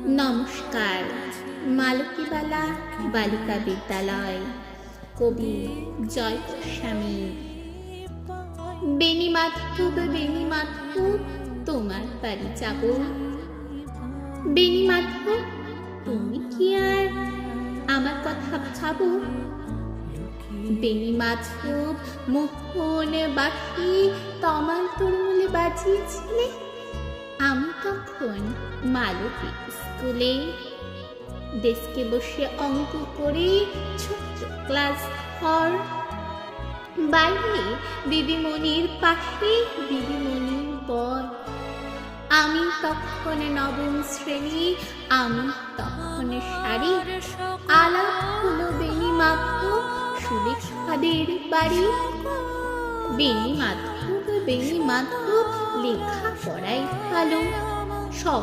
নমস্কার। মালতীবালা বালিকা বিদ্যালয়, কবি জয় গোস্বামী। বেণী মাধব, বেণী মাধব, তোমার বাড়ি যাব। বেণী মাধব, তুমি কি আর আমার কথা ভাবো? বেণী মাধব, মোহন বাঁশি তমাল তরুলে বাজিয়েছিলে। আমি তখন মালতী স্কুলে ডেস্কে বসে অঙ্ক করে, ছোট্ট ক্লাস ঘর, বাইরে দিদিমণির পাশে দিদিমণির বর। আমি তখন নবম শ্রেণী, আমি তখন শাড়ি। আলাপ হলো বেণী মাধব সুলেখাদের বাড়ি। বেণী মাধব, বেণী মাধব লেখা পড়াই ভালো, সব